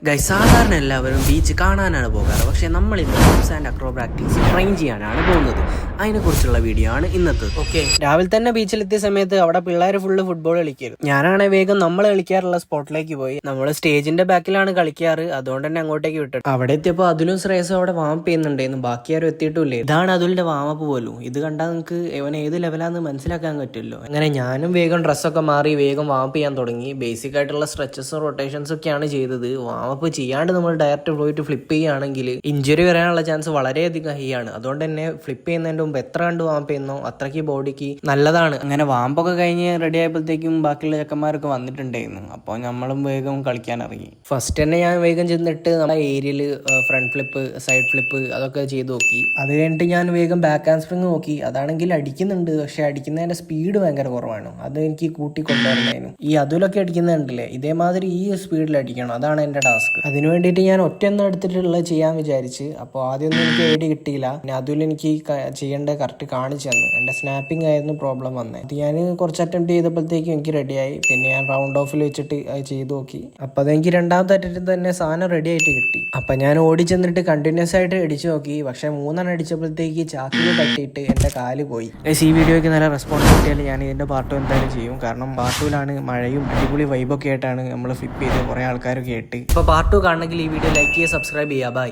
Guys സാധാരണ എല്ലാവരും beach കാണാനാണ് പോകാറ്. പക്ഷേ നമ്മൾ ഇന്ന് ഹിപ്സ് ആൻഡ് അക്രോബാറ്റിക്സ് ട്രെയിൻ ചെയ്യാനാണ് പോകുന്നത്. അതിനെക്കുറിച്ചുള്ള വീഡിയോ ആണ് ഇന്നത്തെ. ഓക്കെ, രാവിലെ തന്നെ ബീച്ചിലെത്തിയ സമയത്ത് അവിടെ പിള്ളേർ ഫുള്ള് ഫുട്ബോൾ കളിക്കായിരുന്നു. ഞാനാണെങ്കിൽ വേഗം നമ്മൾ കളിക്കാറുള്ള സ്പോട്ടിലേക്ക് പോയി. നമ്മൾ സ്റ്റേജിന്റെ ബാക്കിലാണ് കളിക്കാറ്, അതുകൊണ്ട് തന്നെ അങ്ങോട്ടേക്ക് വിട്ടു. അവിടെ എത്തിയപ്പോൾ അതിലും ശ്രേയസും അവിടെ വാമപ്പ് ചെയ്യുന്നുണ്ടായിരുന്നു. ബാക്കി ആരും എത്തിയിട്ടില്ലേ. ഇതാണ് അതുലിന്റെ വാമപ്പ് പോലും. ഇത് കണ്ടാൽ നിങ്ങൾക്ക് ഇവൻ ഏത് ലെവലാന്ന് മനസ്സിലാക്കാൻ പറ്റുമല്ലോ. അങ്ങനെ ഞാനും വേഗം ഡ്രസ്സൊക്കെ മാറി വേഗം വാമപ്പ് ചെയ്യാൻ തുടങ്ങി. ബേസിക് ആയിട്ടുള്ള സ്ട്രെച്ചസും റൊട്ടേഷൻസും ഒക്കെയാണ് ചെയ്തത്. വാമപ്പ് ചെയ്യാണ്ട് നമ്മൾ ഡയറക്റ്റ് പോയിട്ട് ഫ്ലിപ്പ് ചെയ്യുകയാണെങ്കിൽ ഇഞ്ചുറി വരാനുള്ള ചാൻസ് വളരെയധികം ഹൈ ആണ്. അതുകൊണ്ട് തന്നെ ഫ്ലിപ്പ് ചെയ്യുന്നതിന്റെ മുമ്പ് എത്ര കണ്ട് വാമപ്പ് ചെയ്യുന്നോ അത്രയ്ക്ക് ബോഡിക്ക് നല്ലതാണ്. അങ്ങനെ വാമ്പൊക്കെ കഴിഞ്ഞ് റെഡി ആയപ്പോഴത്തേക്കും ബാക്കിയുള്ള ചെക്കന്മാരൊക്കെ വന്നിട്ടുണ്ടായിരുന്നു. അപ്പോൾ നമ്മളും വേഗം കളിക്കാൻ ഇറങ്ങി. ഫസ്റ്റ് തന്നെ ഞാൻ വേഗം ചെന്നിട്ട് നമ്മുടെ ഏരിയയിൽ ഫ്രണ്ട് ഫ്ലിപ്പ്, സൈഡ് ഫ്ലിപ്പ് അതൊക്കെ ചെയ്ത് നോക്കി. അത് കഴിഞ്ഞിട്ട് ഞാൻ വേഗം ബാക്ക് ഹാൻഡ് സ്പ്രിങ് നോക്കി. അതാണെങ്കിൽ അടിക്കുന്നുണ്ട്, പക്ഷെ അടിക്കുന്നതിന്റെ സ്പീഡ് ഭയങ്കര കുറവാണ്. അത് എനിക്ക് കൂട്ടി കൊണ്ടുവരുന്നതിനും. ഈ അതുലൊക്കെ അടിക്കുന്നുണ്ടല്ലേ, ഇതേമാതിരി ഈ സ്പീഡിൽ അടിക്കണം, അതാണ് എൻ്റെ ടാസ്ക്. അതിന് വേണ്ടിയിട്ട് ഞാൻ ഒറ്റയൊന്നും എടുത്തിട്ടുള്ളത് ചെയ്യാൻ വിചാരിച്ച്. അപ്പോൾ ആദ്യമൊന്നും എനിക്ക് ഐഡിയ കിട്ടിയില്ല. പിന്നെ അതുൽ എനിക്ക് ചെയ്യേണ്ട കറക്റ്റ് കാണിച്ചു തന്നു. എൻ്റെ സ്നാപ്പിംഗ് ആയിരുന്നു പ്രോബ്ലം വന്നത്. അത് ഞാൻ കുറച്ച് അറ്റംപ്റ്റ് ചെയ്തപ്പോഴത്തേക്കും എനിക്ക് റെഡിയായി. പിന്നെ ഞാൻ റൗണ്ട് ഓഫിൽ വെച്ചിട്ട് അത് ചെയ്ത് നോക്കി. അപ്പോൾ അതെനിക്ക് രണ്ടാമത്തെ അറ്റംപ്റ്റ് തന്നെ സാധനം റെഡി ആയിട്ട് കിട്ടി. അപ്പം ഞാൻ ഓടി ചെന്നിട്ട് കണ്ടിന്യൂസ് ആയിട്ട് അടിച്ചു നോക്കി. പക്ഷെ 3 അടിച്ചപ്പോഴത്തേക്ക് ചാക്കിൽ തട്ടിയിട്ട് എൻ്റെ കാല് പോയി. ഈ വീഡിയോയ്ക്ക് നല്ല റെസ്പോൺസ് കിട്ടിയാൽ ഞാൻ ഇതിൻ്റെ പാർട്ട് എന്തായാലും ചെയ്യും. കാരണം പാർട്ടിലാണ് മഴയും അടിപൊളി വൈബൊക്കെ ആയിട്ടാണ് നമ്മൾ ഫ്ലിപ്പ് ചെയ്ത് കുറേ ആൾക്കാരൊക്കെ ആയിട്ട്. ഇപ്പോൾ പാർട്ട് കാണണമെങ്കിൽ ഈ വീഡിയോ ലൈക്ക് ചെയ്യുക, സബ്സ്ക്രൈബ് ചെയ്യുക. ബൈ.